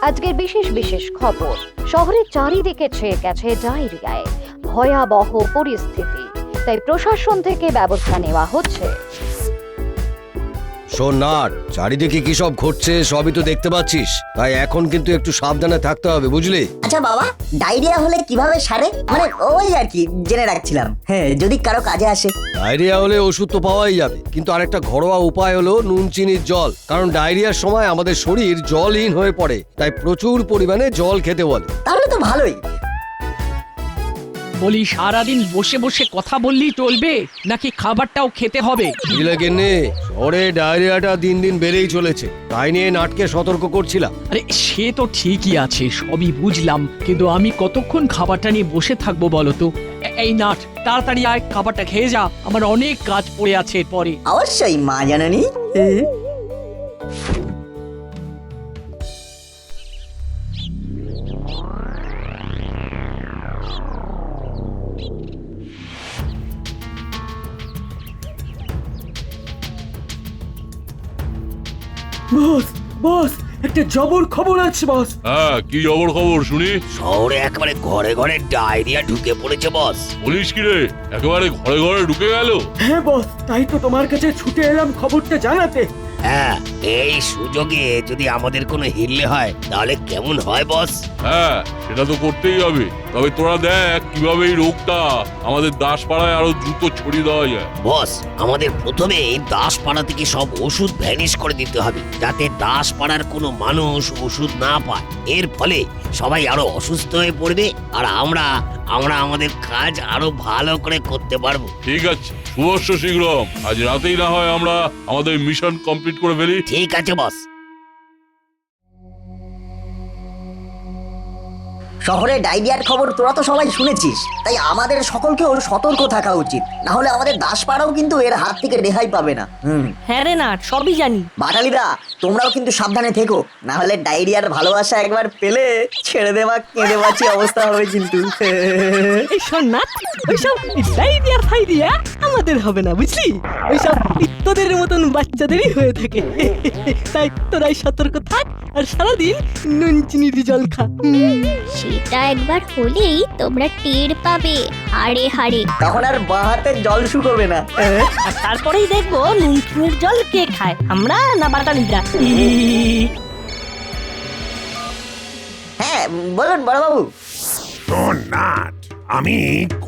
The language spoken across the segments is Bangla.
আজকের বিশেষ বিশেষ খবর। শহরের চারিদিকে ছেয়ে গেছে ডায়রিয়ায়, ভয়াবহ পরিস্থিতি, তাই প্রশাসন থেকে ব্যবস্থা নেওয়া হচ্ছে। সোনার চারিদিকে কি সব ঘটছে সবই তো দেখতে পাচ্ছিস, তাই এখন কিন্তু একটু সাবধানে থাকতে হবে, বুঝলি? আচ্ছা বাবা, ডায়রিয়া হলে কিভাবে সারে? মানে ওই আর কি জেনে রাখছিলাম, হ্যাঁ যদি কারো কাজে আসে। ডায়রিয়া হলে ওষুধ তো পাওয়াই যাবে, কিন্তু আরেকটা ঘরোয়া উপায় হলো নুন চিনির জল। কারণ ডায়রিয়ার সময় আমাদের শরীর জলহীন হয়ে পড়ে, তাই প্রচুর পরিমাণে জল খেতে বলে। তাহলে তো ভালোই। বলি সারাদিন বসে বসে কথা বললেই চলবে নাকি খাবারটাও খেতে হবে? বুঝলে কেনে, শহরে ডায়রিয়াটা দিন দিন বেড়েই চলেছে, তাই নিয়ে নাটকে সতর্ক করছিলাম। আরে সে তো ঠিকই আছে, সবই বুঝলাম, কিন্তু আমি কতক্ষণ খাবারটা নিয়ে বসে থাকবো বলো তো? এই নাট, তাড়াতাড়ি আয়, খাবারটা খেয়ে যা, আমার অনেক কাজ পড়ে আছে এরপরে। অবশ্যই মা জাননি। বস বস, একটা জবর খবর আছে বস। হ্যাঁ, কি খবর খবর শুনি? শহরে একেবারে ঘরে ঘরে ডায়রিয়া ঢুকে পড়েছে বস। বলিস কি রে, একেবারে ঘরে ঘরে ঢুকে গেল? হ্যাঁ বস, তাই তো তোমার কাছে ছুটে এলাম খবরটা জানাতে। হ্যাঁ, এই সুযোগে যদি আমাদের কোনো হিললে হয় তাহলে কেমন হয় বস? হ্যাঁ, সেটা তো করতেই হবে। তবে তোরা দেখ কিভাবে এই রোগটা আমাদের দাসপাড়ায় আরো দ্রুত ছড়িয়ে দেওয়া যায়। বস, আমাদের প্রথমে এই দাসপাড়া থেকে সব ওষুধ ভ্যানিশ করে দিতে হবে, যাতে দাসপাড়ার কোনো মানুষ ওষুধ না পায়। এর ফলে সবাই আরো অসুস্থ হয়ে পড়বে, আর আমরা আমাদের কাজ আরো ভালো করে করতে পারবো। ঠিক আছে, শুভস্য শীঘ্রম। আজ রাতেই না হয় আমরা আমাদের মিশন কমপ্লিট করে ফেলি। ঠিক আছে বস। শহরে ডায়রিয়ার খবর তোরা তো সবাই শুনেছিস, তাই আমাদের সকলকেও সতর্ক থাকা উচিত, না হলে আমাদের দাসপাড়াও কিন্তু এর হাত থেকে রেহাই পাবে না। হ্যাঁ রে নাট, সবই জানি। বাটালিদা, তোমরাও কিন্তু সাবধানে থেকো, না হলে ডায়রিয়ার ভালোবাসা একবার পেলে ছেড়ে দেওয়া কেঁদে বাঁচি অবস্থা হবে কিন্তু। এই শোন নাট, ওইসব ডায়রিয়া ফাইরিয়া আমাদের হবে না, বুঝলি? ওইসব তোদের মতন বাচ্চাদেরই হয়ে থাকে। তাই তোরাই সতর্ক থাক আর সারাদিন নুন চিনির জল খা। সেটা একবার হলেই তোমরা টের পাবে হাড়ে হাড়ে। তখন আর বাঁ হাতে জল শুকোবে না। আর তারপরেই দেখবো নুন চিনির জল কে খায়, আমরা না বাটালিদা। হ্যাঁ বলুন বড়বাবু। শোন নাট, আমি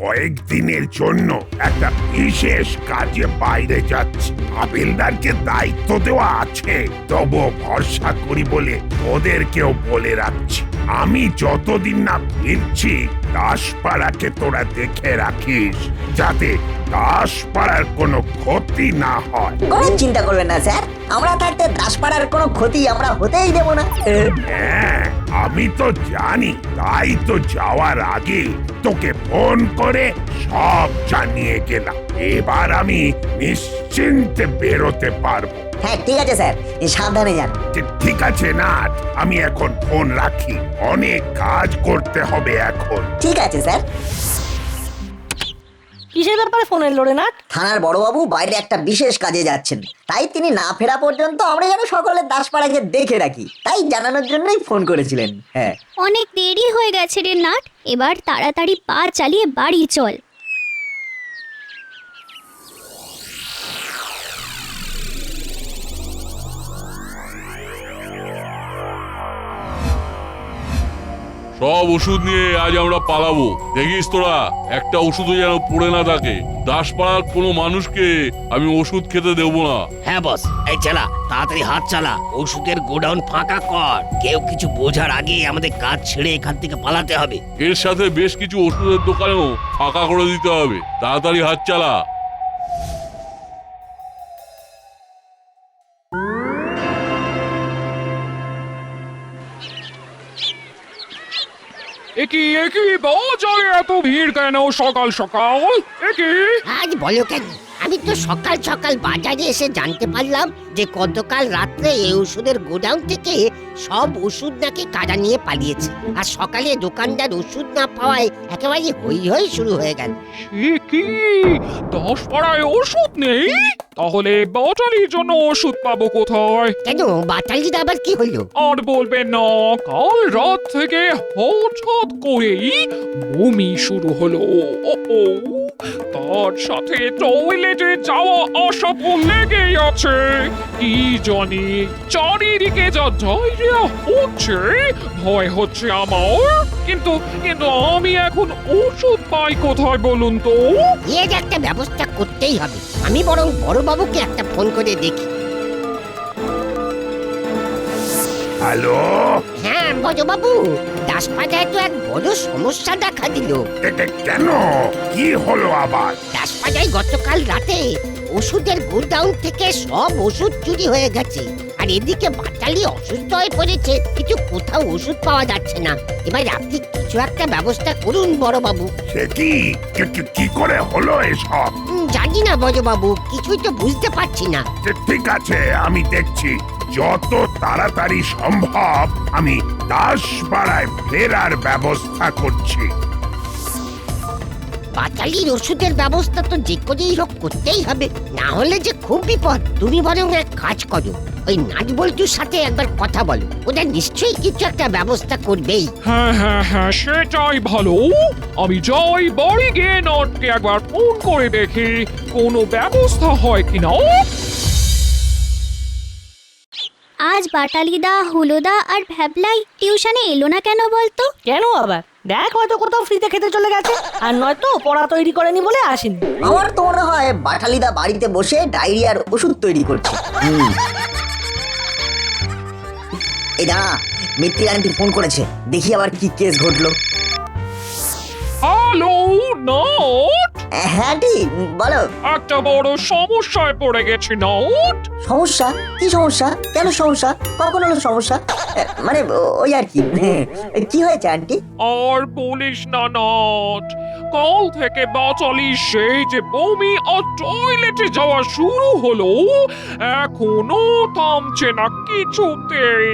কয়েকদিনের জন্য একটা বিশেষ কাজে বাইরে যাচ্ছি। হাবিলদারকে দায়িত্ব দেওয়া আছে, তবু ভরসা করি বলে ওদেরকেও বলে রাখছি, আমি যতদিন না ফিরছি দাসপাড়াকে তোরা দেখে রাখিস, যাতে দাসপাড়ার কোনো ক্ষতি না হয়। কোনো চিন্তা করবেন না স্যার, আমরা থাকতে দাসপাড়ার কোনো ক্ষতি আমরা হতেই দেব না। হ্যাঁ, আমি তো জানি, তাই তো যাওয়ার আগে তোকে ফোন করে সব জানিয়ে গেলাম। এবার আমি নিশ্চিন্তে বেরোতে পারবো। হ্যাঁ ঠিক আছে স্যার, সাবধানে যান। ঠিক আছে নাট, আমি এখন ফোন রাখি, অনেক কাজ করতে হবে এখন। ঠিক আছে স্যার। কিসের ব্যাপারে ফোন এলো রে নাট? থানার বড়বাবু বাইরে একটা বিশেষ কাজে যাচ্ছেন, তাই তিনি না ফেরা পর্যন্ত আমরা যেন সকলের দাসপাড়াকে দেখে রাখি, তাই জানানোর জন্যই ফোন করেছিলেন। হ্যাঁ, অনেক দেরি হয়ে গেছে রে নাট, এবার তাড়াতাড়ি পা চালিয়ে বাড়ি চল। সব ওষুধ নিয়ে আজ আমরা পালাবো। দেখিস তোরা একটা ওষুধও যেন পড়ে না থাকে। দাসপাড়ার কোনো মানুষকে আমি ওষুধ খেতে দেবো না। হ্যাঁ বস, এই চালা, তাড়াতাড়ি হাত চালা, ওষুধের গোডাউন ফাঁকা কর। কেউ কিছু বোঝার আগে আমাদের কাজ ছেড়ে এখান থেকে পালাতে হবে। এর সাথে বেশ কিছু ওষুধের দোকানেও ফাঁকা করে দিতে হবে। তাড়াতাড়ি হাত চালা। একই বাজারে এত ভিড় কেন সকাল সকাল? একই আজ বলো কেন, আমি তো সকাল সকাল বাজারে এসে জানতে পারলাম যে গতকাল রাত্রে এই ওষুধের গোডাউন থেকে সব ওষুধ নাকি কারা নিয়ে পালিয়েছে। আর সকালে দোকানদার ওষুধ না পাওয়ায় একেবারে হই হই শুরু হয়ে গেল। সে কি 10 পাড়ায় ওষুধ নেই? তাহলে বাটালির জন্য ওষুধ পাবো কোথায়? কেন বাটালির আবার কি হলো? আর বলবেন না, কাল রাত থেকে হঠাৎ করেই বমি শুরু হলো। ও তার সাথে টয়লেটে যাওয়া আসা তো লেগেই আছে। কি জানি চারিদিকে যা ডায়রিয়া হচ্ছে, ভয় হচ্ছে আমার। কিন্তু কিন্তু আমি এখন ওষুধ পাই কোথায় বলুন তো? এর একটা ব্যবস্থা করতেই হবে। আমি বরং বড়বাবুকে একটা ফোন করে দেখি। হ্যালো, হ্যাঁ বড়বাবু, দাসপাড়ায় তো এক বড় সমস্যা দেখা দিল। কেন? কি হলো আবার? দাসপাড়ায় গতকাল রাতে ওষুধের গোডাউন থেকে সব ওষুধ চুরি হয়ে গেছে। আর এদিকে বাটালি অসুস্থ হয়ে পড়েছে, কিছু কোথাও ওষুধ পাওয়া যাচ্ছে না। এবার আপনি কিছু একটা ব্যবস্থা করুন বড়বাবু। সে কি কি করে হলো এসব? জানি না বড়বাবু, কিছুই তো বুঝতে পারছি না। ঠিক আছে, আমি দেখছি। যত তাড়াতাড়ি সম্ভব আমি দাসপাড়ায় ফেরার ব্যবস্থা করছি। বাটালির ওষুধের ব্যবস্থা তো যে করেই হোক করতেই হবে, না হলে যে খুব বিপদ। তুমি বরং এক কাজ করো, ওই নাটবল্টুর সাথে একবার কথা বলো, ওরা নিশ্চয়ই কিছু একটা ব্যবস্থা করবেই। হ্যাঁ সেটাই ভালো। আমি যাই বাড়ি গিয়ে নটকে একবার ফোন করে দেখি কোনো ব্যবস্থা হয় কিনা। আজ বাটালিদা, হুলোদা আর ভ্যাবলাই টিউশনে এলো না কেন বলতো? কেন আবার? দেখ, হয়তো কোথাও ফ্রিতে খেতে চলে গেছে, আর নয়তো পড়া তৈরি করেনি বলে আসেনি। আমার তো মনে হয় বাটালিদা বাড়িতে বসে ডায়রিয়ার ওষুধ তৈরি করছে। এই না, মিত্তি আন্টি ফোন করেছে, দেখি আবার কি কেস ঘটলো। হ্যালো নট, হ্যাঁ আন্টি, বলো। একটা বড় সমস্যায় পড়ে গেছি নট। সমস্যা? কি সমস্যা? কেন সমস্যা? কখন হলো সমস্যা? মানে ওই আর কি। কি হয়েছে আন্টি? আর বলিস না নট, কাল থেকে বাচালি সেই যে বমি আর টয়লেটে যাওয়া শুরু হলো, এখনো থামছে না কিছুতেই।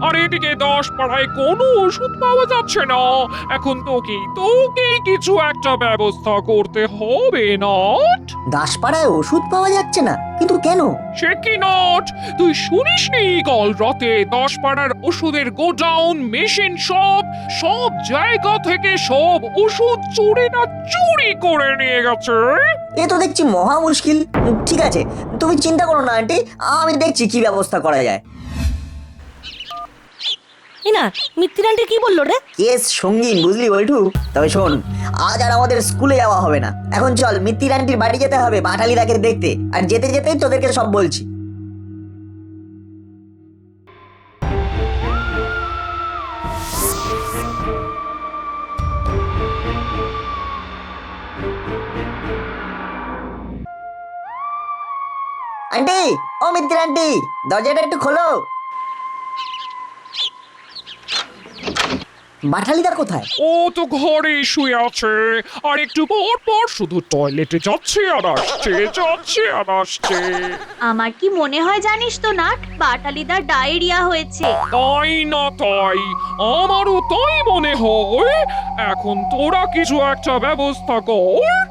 আর এদিকে দাসপাড়ায় কোনো ওষুধ পাওয়া যাচ্ছে না। এখন তোকেই কিছু একটা ব্যবস্থা করতে হবে নট। দাসপাড়ায় ওষুধ পাওয়া যাচ্ছে না, কিন্তু কেন? সে কি নট, তুই শুনিসনি কাল রাতে দাসপাড়ার ওষুধের গোডাউন, মেশিন, সব জায়গা থেকে সব ওষুধ চুরি করে নিয়ে গেছে? এ তো দেখছি মহা মুশকিল। ঠিক আছে, তুমি চিন্তা করো না আন্টি, আমি দেখছি কি ব্যবস্থা করা যায়। না, মিত্তির আন্টি কি বললো রে? কেস সঙ্গীন, বুঝলি বল্টু? তবে শোন, আজ আর আমাদের স্কুলে যাওয়া হবে না। এখন চল মিত্তির আন্টির বাড়ি যেতে হবে বাটালিদাকে দেখতে, আর যেতে যেতেই তোদেরকে সব বলছি। আন্টি, ও মিত্তির আন্টি, দরজাটা একটু খোলো। বাটালিদা কোথায়? ও তো ঘরে শুয়ে আছে, আর একটু পর শুধু টয়লেটে যাচ্ছে আর আসছে। আমার কি মনে হয় জানিস তো নাট, বাটালিদার ডায়রিয়া হয়েছে। তাই না তাই, আমারও তাই মনে হয়। এখন তোরা কিছু একটা ব্যবস্থা কর।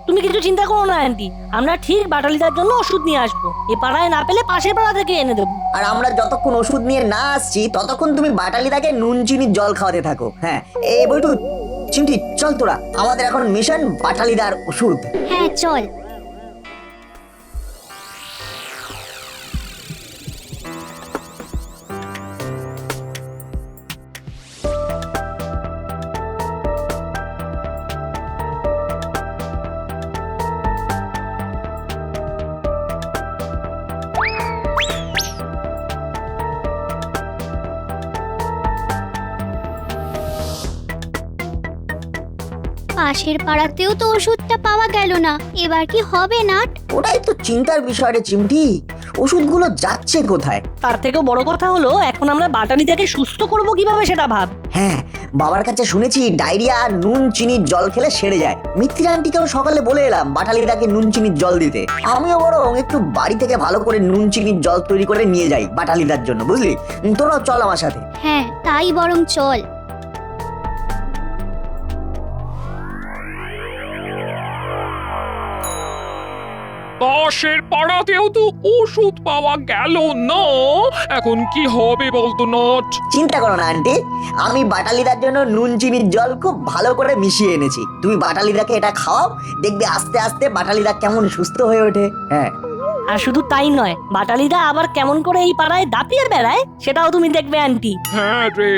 তুমি কিছু চিন্তা করো না আন্টি, আমরা ঠিক বাটালিদার জন্য ওষুধ নিয়ে আসবো। এ পাড়ায় না পেলে পাশের পাড়া থেকে এনে দেবো। আর আমরা যতক্ষণ ওষুধ নিয়ে না আসছি ততক্ষণ তুমি বাটালিদাকে নুন চিনির জল খাওয়াতে থাকো। হ্যাঁ, এই বলটু, চিমটি, চল তোরা, আমাদের এখন মিশন বাটালিদার ওষুধ। হ্যাঁ চল। পাশের পাড়াতেও তো ওষুধটা পাওয়া গেল না, এবার কি হবে নাট? ওটাই তো চিন্তার বিষয় রে চিমটি, ওষুধগুলো যাচ্ছে কোথায়? তার থেকেও বড় কথা হলো, এখন আমরা বাটালিদাকে সুস্থ করব কিভাবে সেটা ভাব। হ্যাঁ, বাবার কাছে শুনেছি ডায়রিয়া আর নুন চিনির জল খেলে সেরে যায়। মিত্তির আন্টিকেও সকালে বলে এলাম বাটালিদাকে নুন চিনির জল দিতে। আমিও বরং একটু বাড়ি থেকে ভালো করে নুন চিনির জল তৈরি করে নিয়ে যাই বাটালিদার জন্য, বুঝলি? তোরাও চল আমার সাথে। হ্যাঁ তাই বরং চল। পাশের পাড়াতেও তো ওষুধ পাওয়া গেল না, এখন কি হবে বলতো নট? চিন্তা করো না আন্টি, আমি বাটালিদার জন্য নুন চিনির জল খুব ভালো করে মিশিয়ে এনেছি। তুমি বাটালিদাকে এটা খাওয়াও, দেখবে আস্তে আস্তে বাটালিদা কেমন সুস্থ হয়ে ওঠে। হ্যাঁ, আর শুধু তাই নয়, বাটালিদা আবার কেমন করে এই পাড়ায় দাপিয়ে বেড়ায় সেটাও তুমি দেখবে আন্টি। হ্যাঁ রে,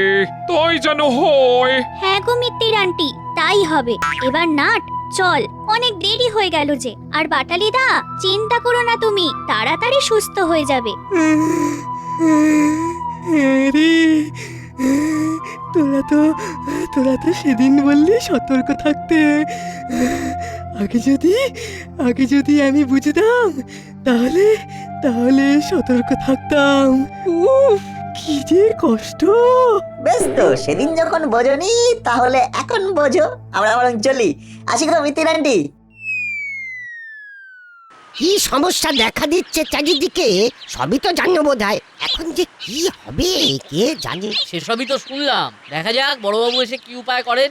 তাই যেন হয়। হ্যাঁ গো মিত্তির আন্টি, তাই হবে। এবার নাট চল, অনেক দেরি হয়ে গেল যে। আর বাটালিদা চিন্তা করো না তুমি, তাড়াতাড়ি সুস্থ হয়ে যাবে। রে তোরা তো সেদিন বললি সতর্ক থাকতে। আগে যদি আমি বুঝতাম তাহলে সতর্ক থাকতাম। উফ, কি যে কষ্ট। বেশ তো, সেদিন যখন বোঝনি তাহলে এখন বোঝো। আমরা বরং চলি। আসি গো মিত্তির আন্টি। কি সমস্যা দেখা দিচ্ছে চারিদিকে সবই তো জানো বোধহয়। এখন যে কি হবে কে জানে। সেসবই তো শুনলাম, দেখা যাক বড়বাবু এসে কি উপায় করেন।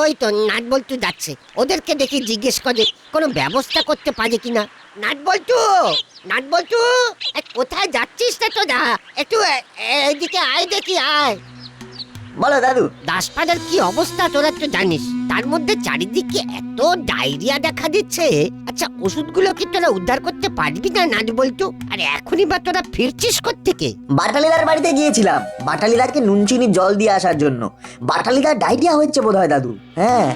ওই তো নাটবল্টু যাচ্ছে, ওদেরকে দেখি জিজ্ঞেস করে কোনো ব্যবস্থা করতে পারে কিনা। নাটবল্টু কোথায় যাচ্ছিস তা তো যা, একটু এদিকে আয়, দেখি আয়। বলো দাদু। দাসপাড়ার কি অবস্থা তোরা তো জানিস, তার মধ্যে চারিদিকে এত ডায়রিয়া দেখা দিচ্ছে। আচ্ছা ওষুধগুলো কি তোরা উদ্ধার করতে পারবি না নাটবল্টু? আর এখনই বা তোরা ফিরছিস কোত্থেকে? বাটালিদার বাড়িতে গিয়েছিলাম বাটালিদাকে নুন চিনি জল দিয়ে আসার জন্য। বাটালিদার ডায়রিয়া হচ্ছে বোধহয় দাদু। হ্যাঁ,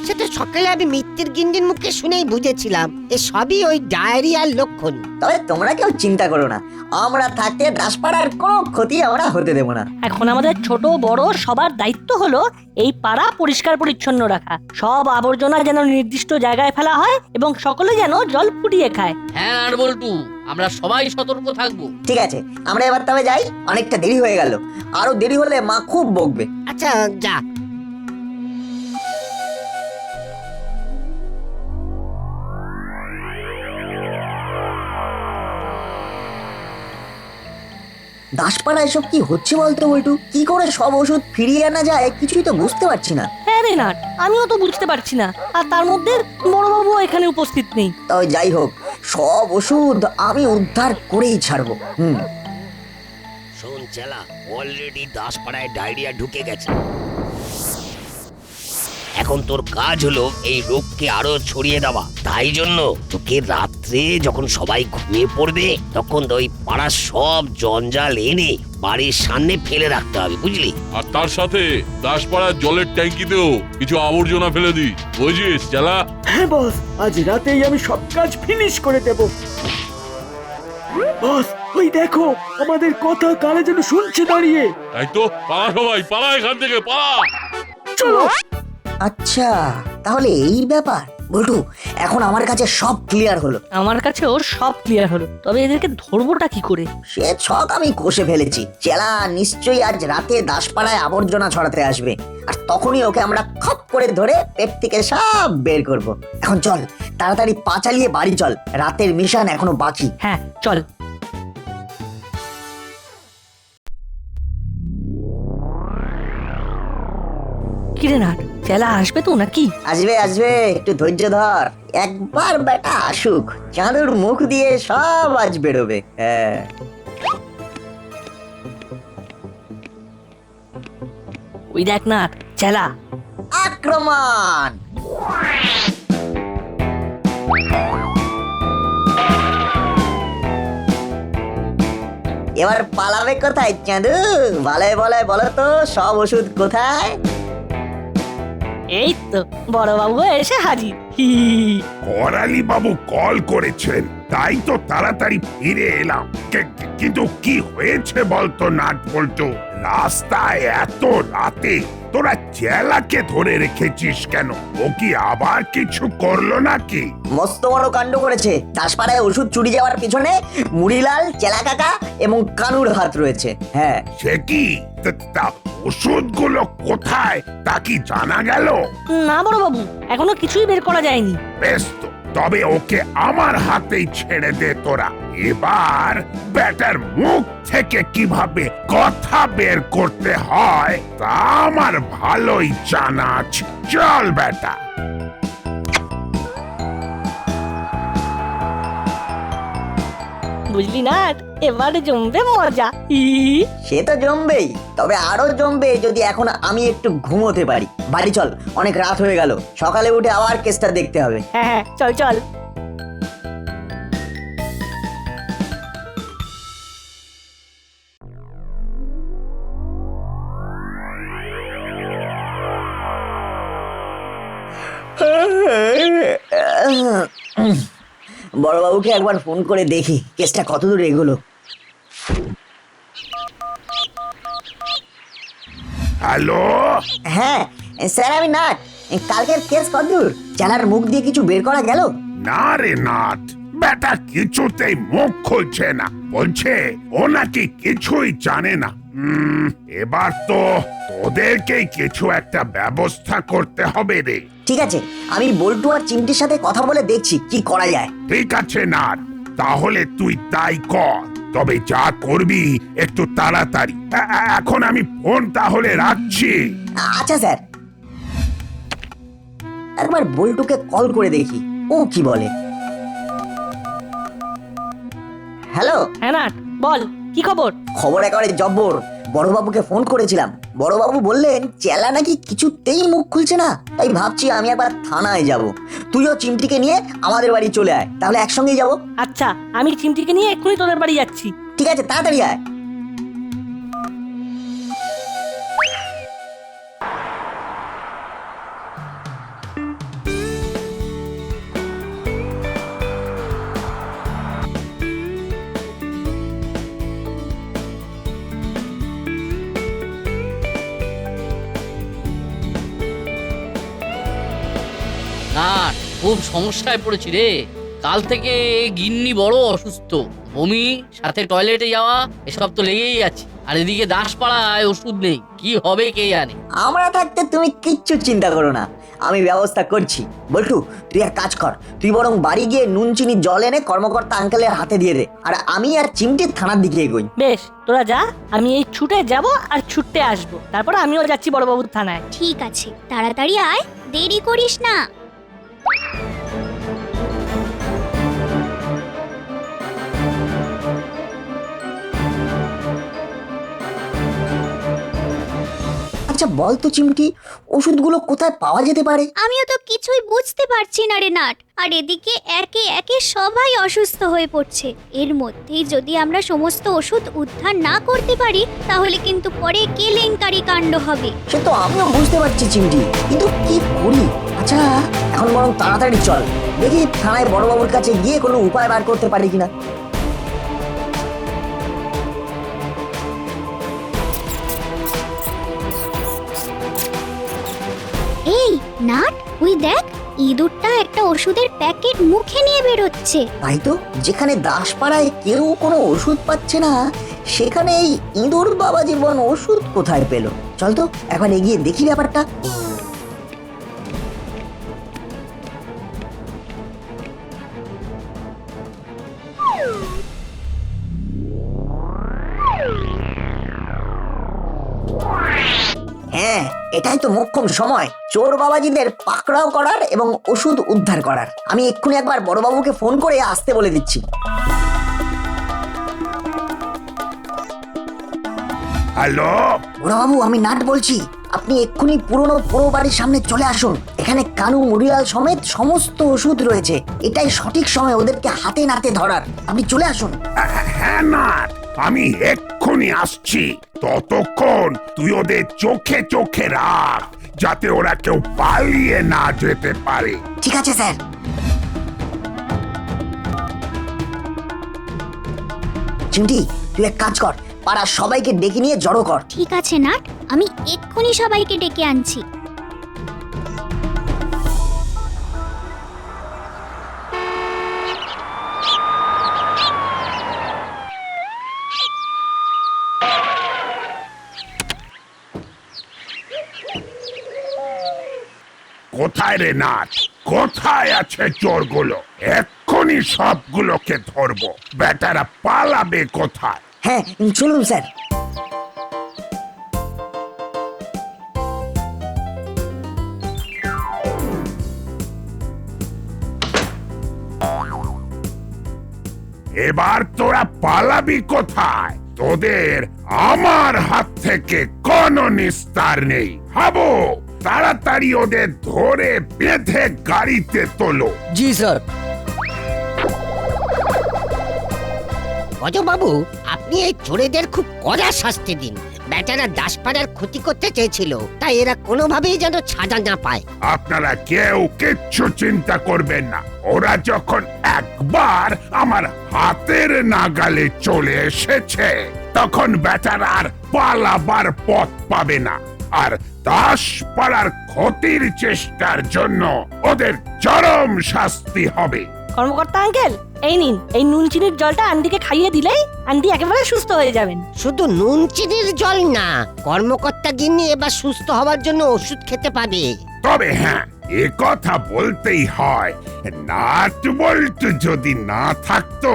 সেটা সকালে আমি মিত্তির গিন্ডির মুখে শুনেই বুঝেছিলাম এ সবই ওই ডায়রিয়ার লক্ষণ। তবে তোমরা কেউ চিন্তা করো না, আমরা থাকতে দাসপাড়ার কোনো ক্ষতি আমরা হতে দেব না। এখন আমাদের ছোট বড় সবার দায়িত্ব হলো এই পাড়া পরিষ্কার পরিচ্ছন্ন রাখা। সব আবর্জনা যেন নির্দিষ্ট জায়গায় ফেলা হয় এবং সকলে যেন জল ফুটিয়ে খায়। হ্যাঁ আর বল্টু, আমরা সবাই সতর্ক থাকবো। ঠিক আছে, আমরা এবার তবে যাই, অনেকটা দেরি হয়ে গেল। আরো দেরি হলে মা খুব বকবে। আচ্ছা যা। দাসপাড়া এসব কি হচ্ছে বলতো বল্টু? কি করে সব ওষুধ ফিরিয়ে আনা যায় কিছুই তো বুঝতে পারছি না। হ্যাঁ রে নাট, আমিও তো বুঝতে পারছি না। আর তার মধ্যে বড়বাবু এখানে উপস্থিত নেই। তবে যাই হোক, সব ওষুধ আমি উদ্ধার করেই ছাড়বো। শোন চেলা, অলরেডি দাসপাড়ায় ডায়রিয়া ঢুকে গেছে। এখন তোর কাজ হলো এই রোগকে আরো ছড়িয়ে দেওয়া। তাই জন্য তোকে রাত্রে যখন সবাই ঘুমিয়ে পড়বে তখন ওই পাড়ার সব জঞ্জাল এনে বাড়ির সামনে ফেলে রাখতে হবে, বুঝলি? আর তার সাথে দাসপাড়ার জলের ট্যাঙ্কিতেও কিছু আবর্জনা ফেলে দি, বুঝিস চেলা? হ্যাঁ বস, আজ রাতেই আমি সব কাজ ফিনিশ করে দেব। বস, ওই দেখো আমাদের কথা কানে যেন শুনছে দাঁড়িয়ে। তাই তো, পালা সবাই, পালা এখান থেকে, পালা। চলো। আচ্ছা, তাহলে এই ব্যাপার। বল্টু, এখন আমার কাছে সব ক্লিয়ার হলো। আমার কাছেও সব ক্লিয়ার হলো, তবে এদেরকে ধরবোটা কি করে? সে ছক আমি কষে ফেলেছি। চেলা নিশ্চয়ই আজ রাতে দাসপাড়ায় আবর্জনা ছড়াতে আসবে, আর তখনই ওকে আমরা খপ করে ধরে পেট থেকে সব বের করব। এখন চল, তাড়াতাড়ি পা চালিয়ে বাড়ি চল, রাতের মিশন এখনো বাকি। হ্যাঁ চল। কিরে নাট, চেলা আসবে তো নাকি? আসবে, একটু ধৈর্য ধর। একবার বেটা আসুক, চাঁদুর মুখ দিয়ে সব আজ বেরোবে। হ্যাঁ, ওই দেখ নাট, চেলা। আক্রমণ! এবার পালাবে কোথায় চাঁদু? বলে বলো তো, সব ওষুধ কোথায়? এই তো বড়বাবু এসে হাজির। করালি বাবু কল করেছেন, তাই তো তাড়াতাড়ি ফিরে এলাম। কিন্তু কি হয়েছে বলতো নাটবল্টু? রাস্তায় এত রাতে তোরা চেলাকে ধরে রেখেছিস কেন? ও কি আবার কিছু করলো নাকি? মস্ত বড় কাণ্ড করেছে। দাসপাড়ায় ওষুধ চুরি যাওয়ার পিছনে মুড়িলাল, চেলা কাকা এবং কানুর হাত রয়েছে। হ্যাঁ, সে কি? তা ওষুধগুলো কোথায় তা কি জানা গেল? না বড় বাবু, এখনো কিছুই বের করা যায়নি। বেশ তো, তবে ওকে আমার হাতেই ছেড়ে দে তোরা। এবার ব্যাটার মুখ থেকে কিভাবে কথা বের করতে হয় তা আমার ভালোই জানা আছে। চল বেটা। বুঝলি না, এবারে জমবে মজা। সে তো জমবেই, তবে আরো জমবে যদি এখন আমি একটু ঘুমোতে পারি। বাড়ি চল, অনেক রাত হয়ে গেল, সকালে উঠে আবার কেসটা দেখতে হবে। হ্যাঁ হ্যাঁ, চল চল। বড়বাবুকে একবার ফোন করে দেখি কেসটা কতদূর এগোলো। হ্যালো, হ্যাঁ স্যার, আমি নাট। কালকের কেস কতদূর? চালার মুখ দিয়ে কিছু বের করা গেল? না রে নাট, বেটা কিছুতেই মুখ খুলছে না, বলছে ও নাকি কিছুই জানে না। এবার তো তোদেরকেই কিছু একটা ব্যবস্থা করতে হবে রে। ঠিক আছে, আমি বল্টু আর চিমটির সাথে কথা বলে দেখছি কি করা যায়। ঠিক আছে নাট, তাহলে তুই তাই কর, তবে যা করবি একটু তাড়াতাড়ি। এখন আমি ফোন তাহলে রাখছি। আচ্ছা স্যার, একবার বল্টুকে কল করে দেখি ও কি বলে। হ্যালো। হ্যাঁ নাট, বল কি খবর? খবর একেবারে জব্বর। বড়বাবুকে ফোন করেছিলাম, বড়বাবু বললেন চেলা নাকি কিছুতেই মুখ খুলছে না। তাই ভাবছি আমি একবার থানায় যাব। তুইও চিমটিকে নিয়ে আমাদের বাড়ি চলে আয়, তাহলে একসঙ্গেই যাব। আচ্ছা, আমি চিমটিকে নিয়ে এক্ষুনি তোদের বাড়ি যাচ্ছি। ঠিক আছে, তাড়াতাড়ি আয়। না, খুব সমস্যায় পড়েছি রে। কাল থেকে গিন্নি বড় অসুস্থ, বমি, সাথে টয়লেটে যাওয়া, এসব তো লেগেই আছে। আর এদিকে দাসপাড়ায় ওষুধ নেই, কি হবে কে জানে। আমরা থাকতে তুমি কিচ্ছু চিন্তা করো না, আমি ব্যবস্থা করছি। বল্টু, তুই এক কাজ কর, তুই বরং বাড়ি গিয়ে নুন চিনি জল এনে কর্মকর্তা আঙ্কেলের হাতে দিয়ে দে, আর আমি আর চিমটি থানার দিকে এগোই। বেশ, তোরা যা, আমি এই ছুটে যাব আর ছুটতে আসবো, তারপর আমিও যাচ্ছি বড়বাবুর থানায়। ঠিক আছে, তাড়াতাড়ি আয়, দেরি করিস না। আচ্ছা বল তো চিমটি, ওষুধগুলো কোথায় পাওয়া যেতে পারে? আমিও তো কিছুই বুঝতে পারছি না রে নাট। আর এদিকে একে একে সবাই অসুস্থ হয়ে পড়ছে। এর মধ্যেই যদি আমরা সমস্ত ওষুধ উদ্ধার না করতে পারি, তাহলে কিন্তু পরে কেলেঙ্কারি কাণ্ড হবে। সে তো আমিও বুঝতে পারছি চিমটি, কিন্তু কি করি? আচ্ছা এখন বরং তাড়াতাড়ি চল, দেখি থানায় বড়বাবুর কাছে গিয়ে কোনো উপায় বার করতে পারি কিনা। এই নাট, ওই দেখ, ইঁদুরটা একটা ওষুধের প্যাকেট মুখে নিয়ে বেরোচ্ছে। তাই তো, যেখানে দাসপাড়ায় কেউ কোনো ওষুধ পাচ্ছে না, সেখানে এই ইঁদুর বাবা জীবন ওষুধ কোথায় পেল? চল তো একবার এগিয়ে দেখি ব্যাপারটা। হ্যাঁ, এটাই তো মোক্ষম সময় চোর বাবাজিদের পাকড়াও করার এবং ওষুধ উদ্ধার করার। আমি এক্ষুনি একবার বড়বাবুকে ফোন করে আসতে বলে দিচ্ছি। হ্যালো বড়বাবু, আমি নাট বলছি। আপনি এক্ষুনি পুরনো পোড়ো বাড়ির সামনে চলে আসুন। এখানে কানু মুড়িয়াল সমেত সমস্ত ওষুধ রয়েছে। এটাই সঠিক সময় ওদেরকে হাতে নাতে ধরার। আপনি চলে আসুন। হ্যাঁ নাট, আমি এক্ষুনি আসছি। ততক্ষণ তুই ওদের চোখে চোখে রাখ, যাতে ওরা কেউ পালিয়ে না যেতে পারে। ঠিক আছে স্যার। চিমটি, তুই এক কাজ কর, পাড়ার সবাইকে ডেকে নিয়ে জড়ো কর। ঠিক আছে নাট, আমি এক্ষুনি সবাইকে ডেকে আনছি। কোথায় রে নাট? কোথায় আছে চোরগুলো? এক্ষুনি সবগুলোকে ধরবো। বেটারা পালাবে কোথায়? হ্যাঁ, চলুন স্যার। এবার তোরা পালাবি কোথায়? তোদের আমার হাত থেকে কোনো নিস্তার নেই। হাবো, তাড়াতাড়ি ওদের ধরে বেঁধে গাড়িতে তোলো। জি স্যার। বাবু, আপনি এই চোরেদের খুব কড়া শাস্তি দিন। বেটারা দাসপাড়ার ক্ষতি করতে চেয়েছিল, তাই এরা কোনোভাবেই যেন ছাড়া না পায়। আপনারা কেউ কিচ্ছু চিন্তা করবেন না। ওরা যখন একবার আমার হাতের নাগালে চলে এসেছে, তখন বেচারা আর পালাবার পথ পাবে না। আর দাসপাড়ার ক্ষতির চেষ্টার জন্য ওদের চরম শাস্তি হবে। কর্মকর্তা আঙ্কেল, এই নিন, এই নুন চিনির জলটা আন্টিকে খাইয়ে দিলেই আন্টি একেবারে সুস্থ হয়ে যাবেন। শুধু নুন চিনির জল না, কর্মকর্তা গিন্নি এবার সুস্থ হওয়ার জন্য ওষুধ খেতে পাবে। তবে হ্যাঁ, এ কথা বলতেই হয়, নাট বল্টু যদি না থাকতো,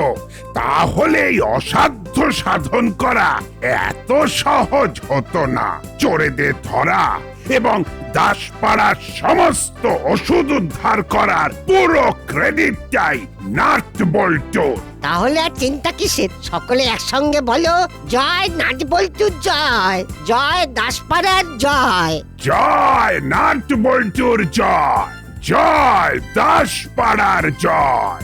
তাহলে এই অসাধ্য সাধন করা এত সহজ হতো না। চোরেদের ধরা এবং দাসপাড়ার সমস্ত ওষুধ উদ্ধার করার পুরো ক্রেডিটটাই নাট বল্টু। তাহলে আর চিন্তা কিসের? সকলে একসঙ্গে বলো, জয় নাট বল্টুর জয়, জয় দাসপাড়ার জয়। জয় নাট বল্টুর জয়, জয় দাসপাড়ার জয়।